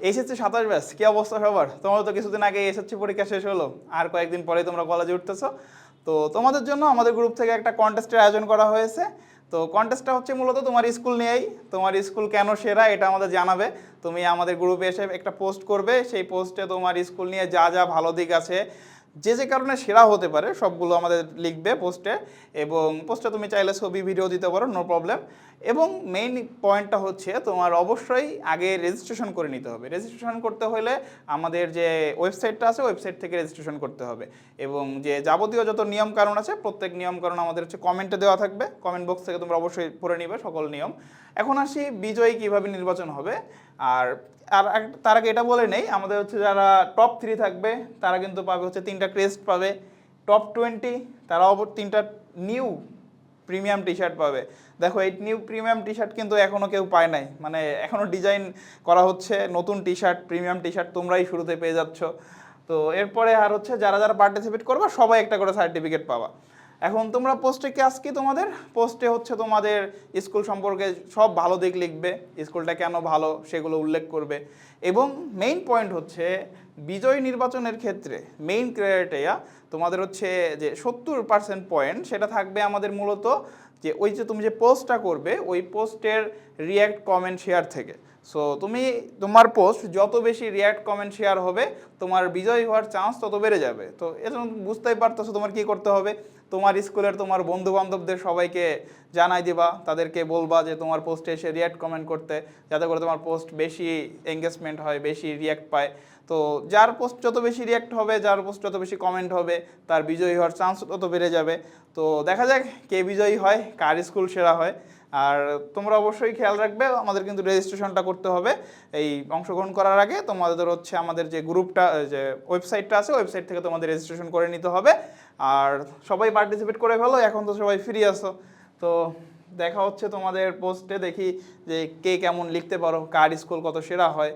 HSC 27 batch, কি অবস্থা সবার? তোমার তো কিছুদিন আগে এসএসসি পরীক্ষা শেষ হলো, আর কয়েকদিন পরেই তোমরা কলেজে উঠতেছো। তো তোমাদের জন্য আমাদের গ্রুপ থেকে একটা কন্টেস্টের আয়োজন করা হয়েছে। তো কন্টেস্টটা হচ্ছে মূলত তোমার স্কুল নিয়েই, তোমার স্কুল কেন সেরা এটা আমাদের জানাবে। তুমি আমাদের গ্রুপে এসে একটা পোস্ট করবে, সেই পোস্টে তোমার স্কুল নিয়ে যা যা ভালো দিক আছে, যে যে কারণে সেরা হতে পারে সবগুলো আমাদের লিখবে পোস্টে। এবং পোস্টে তুমি চাইলে ছবি ভিডিও দিতে পারো, নো প্রবলেম। এবং মেইন পয়েন্টটা হচ্ছে তোমার অবশ্যই আগে রেজিস্ট্রেশন করে নিতে হবে। রেজিস্ট্রেশন করতে হলে আমাদের যে ওয়েবসাইটটা আছে ওয়েবসাইট থেকে রেজিস্ট্রেশন করতে হবে। এবং যে যাবতীয় যত নিয়ম কানুন আছে প্রত্যেক নিয়ম কানুন আমাদের হচ্ছে কমেন্টে দেওয়া থাকবে, কমেন্ট বক্স থেকে তোমরা অবশ্যই পড়ে নিবে সকল নিয়ম। এখন আসি বিজয়ী কিভাবে নির্বাচন হবে। আর আর তার আগে এটা বলে নেই, আমাদের হচ্ছে যারা টপ 3 থাকবে তারা কিন্তু পাবে হচ্ছে 3টা ক্রেস্ট পাবে। টপ 20 তারাও 3টা নিউ প্রিমিয়াম টি শার্ট পাবে। দেখো এই নিউ প্রিমিয়াম টি শার্ট কিন্তু এখনও কেউ পায় নাই, মানে এখনও ডিজাইন করা হচ্ছে নতুন T shirt, premium T shirt তোমরাই শুরুতে পেয়ে যাচ্ছ। তো এরপরে আর হচ্ছে যারা যারা পার্টিসিপেট করবা সবাই একটা করে সার্টিফিকেট পাবা। এখন তোমরা পোস্টে কাজ কি, তোমাদের পোস্টে হচ্ছে তোমাদের স্কুল সম্পর্কে সব ভালো দিক লিখবে, স্কুলটা কেন ভালো সেগুলো উল্লেখ করবে। এবং মেইন পয়েন্ট হচ্ছে বিজয় নির্বাচনের ক্ষেত্রে মেইন ক্রাইটেরিয়া তোমাদের হচ্ছে যে 70% পয়েন্ট সেটা থাকবে আমাদের মূলত যে ওই যে তুমি যে পোস্টটা করবে ওই পোস্টের রিয়্যাক্ট কমেন্ট শেয়ার থেকে। সো তুমি তোমার পোস্ট যত বেশি রিয়্যাক্ট কমেন্ট শেয়ার হবে তোমার বিজয়ী হওয়ার চান্স তত বেড়ে যাবে। তো এজন্য বুঝতেই পারতেছো তোমার কি করতে হবে। তোমার স্কুলের তোমার বন্ধু বান্ধবদের সবাইকে জানাই দিবা, তাদেরকে বলবা যে তোমার পোস্টে এসে রিয়্যাক্ট কমেন্ট করতে, যাতে করে তোমার পোস্ট বেশি এঙ্গেজমেন্ট হয়, বেশি রিয়্যাক্ট পায়। তো যার পোস্ট যত বেশি রিয়্যাক্ট হবে, যার পোস্ট যত বেশি কমেন্ট হবে, তার বিজয়ী হওয়ার চান্স তত বেড়ে যাবে। তো দেখা যাক কে বিজয়ী হয়, কার স্কুল সেরা হয়। আর তোমরা অবশ্যই খেয়াল রাখবে আমাদের কিন্তু রেজিস্ট্রেশনটা করতে হবে। এই অংশগ্রহণ করার আগে তোমাদের হচ্ছে আমাদের যে গ্রুপটা, যে ওয়েবসাইটটা আছে ওয়েবসাইট থেকে তোমাদের রেজিস্ট্রেশন করে নিতে হবে। আর সবাই পার্টিসিপেট করে ফেলো, এখন তো সবাই ফ্রি আছো। তো দেখা হচ্ছে তোমাদের পোস্টে, দেখি যে কে কেমন লিখতে পারো, কার স্কুল কত সেরা হয়।